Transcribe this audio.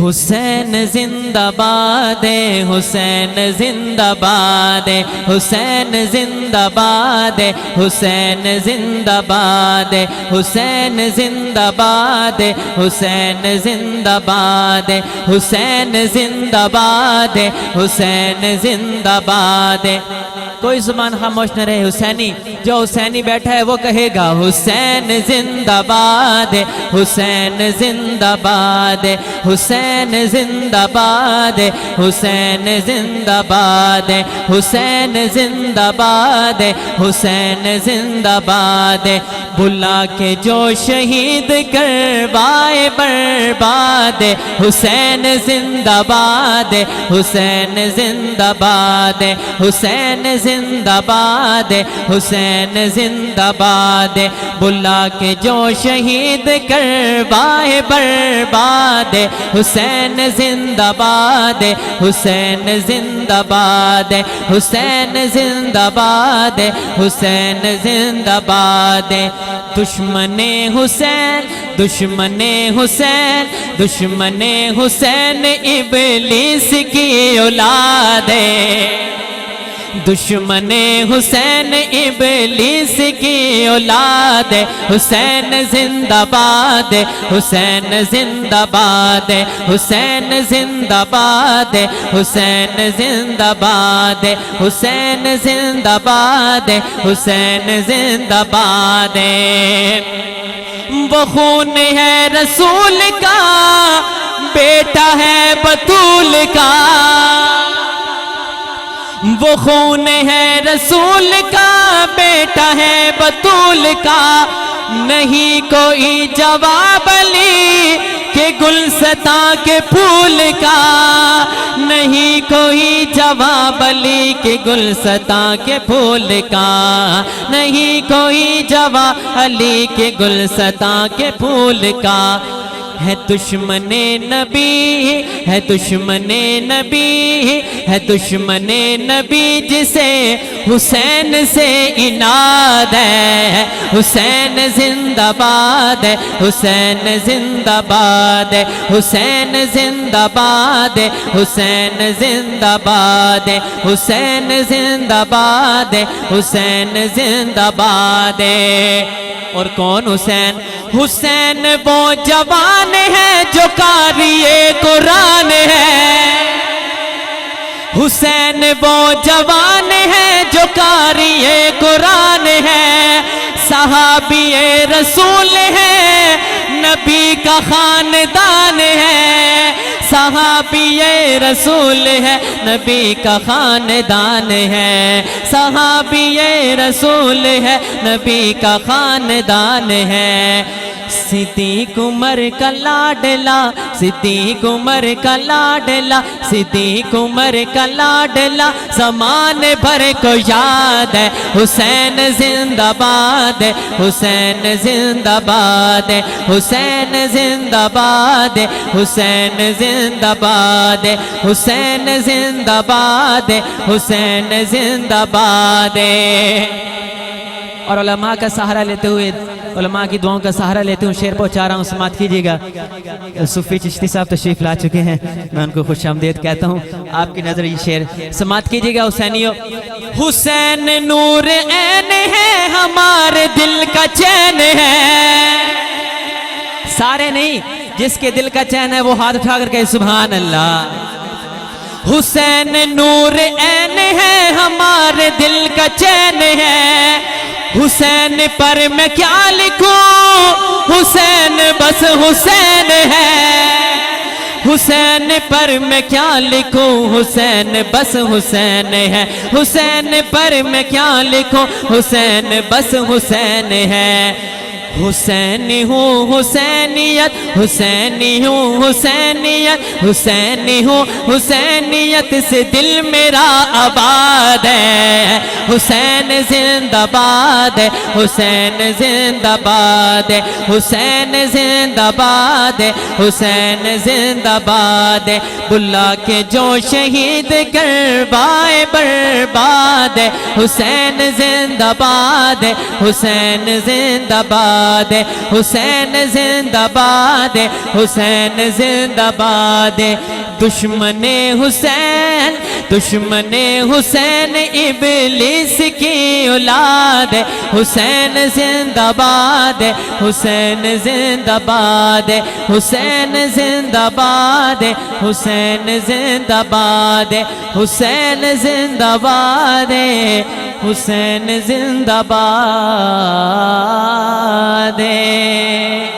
حسین زندہ باد حسین زندہ باد حسین زندہ باد حسین زندہ باد حسین زندہ باد حسین زندہ باد حسین زندہ باد حسین زندہ باد کوئی زبان خاموش نہ رہے حسینی جو حسینی بیٹھا ہے وہ کہے گا حسین زندہ باد حسین زندہ باد حسین زندہ باد حسین زندہ باد حسین زندہ باد حسین زندہ باد بلا کے جو شہید کروائے برباد حسین زندہ باد حسین زندہ باد حسین زندہ باد حسین زندہ باد بلا کے جو شہید کروائے برباد حسین زندہ باد حسین زندہ باد حسین زندہ باد حسین زندہ باد دشمن حسین دشمن حسین دشمن حسین ابلیس کی اولاد ہے دشمن حسین ابلیس کی اولاد حسین زندہ باد حسین زندہ باد حسین زندہ باد حسین زندہ باد حسین زندہ باد حسین زندہ باد وہ خون ہے رسول کا بیٹا ہے بطول کا وہ خون ہے رسول کا بیٹا ہے بطول کا نہیں کوئی جواب علی کہ گلستاں کے پھول کا نہیں کوئی جواب علی کہ گلستاں کے پھول کا نہیں کوئی جواب علی کہ گلستاں کے پھول کا ہے دشمن نبی ہے دشمن نبی ہے دشمن نبی جسے حسین سے اناد ہے حسین زندہ باد حسین زندہ باد حسین زندہ باد حسین زندہ باد حسین زندہ باد حسین زندہ باد اور کون حسین حسین وہ جوان ہے جو قاری قرآن ہے حسین وہ جوان ہے جو قاری قرآن ہے صحابی رسول ہے نبی کا خاندان ہے صحابی رسول ہے نبی کا خاندان ہے صحابی رسول ہے نبی کا خاندان ہے صدیق عمر کا لاڈلا صدیق عمر کا لاڈلا صدیق عمر کا لاڈلا زمان بھر کو یاد ہے حسین زندہ باد حسین زندہ باد حسین زندہ باد حسین زندہ باد حسین زندہ باد حسین زندہ باد اور علماء کا سہارا لیتے ہوئے علماء کی دعاؤں کا سہارا لیتے ہوں شعر پہنچا رہا ہوں سماعت کیجئے گا صوفی چشتی صاحب تشریف لا چکے ہیں میں ان کو خوش آمدید کہتا ہوں آپ کی نظر یہ شعر سماعت کیجئے گا حسینیوں حسین نور عین ہے ہمارے دل کا چین ہے سارے نہیں جس کے دل کا چین ہے وہ ہاتھ اٹھا کر کہے سبحان اللہ حسین نور عین ہے ہمارے دل کا چین ہے حسین پر میں کیا لکھوں حسین بس حسین ہے حسین پر میں کیا لکھوں حسین بس حسین ہے حسین پر میں کیا لکھوں حسین بس حسین ہے حسینی ہوں حسینیت حسینی ہوں حسینیت حسینی ہوں حسینیت سے دل میرا آباد ہے حسین زندہ باد حسین زندہ باد حسین زندہ باد حسین زندہ باد بلا کے جو شہید کروائے برباد حسین زندہ باد حسین زندہ باد باد ہے، حسین زندہ باد ہے، حسین زندہ باد ہے۔ دشمن حسین، دشمن حسین ابلیس کی اولاد ہے، حسین زندہ باد ہے، حسین زندہ باد ہے، حسین زندہ باد ہے، حسین زندہ باد ہے، حسین زندہ باد ہے، حسین زندہ باد ہے۔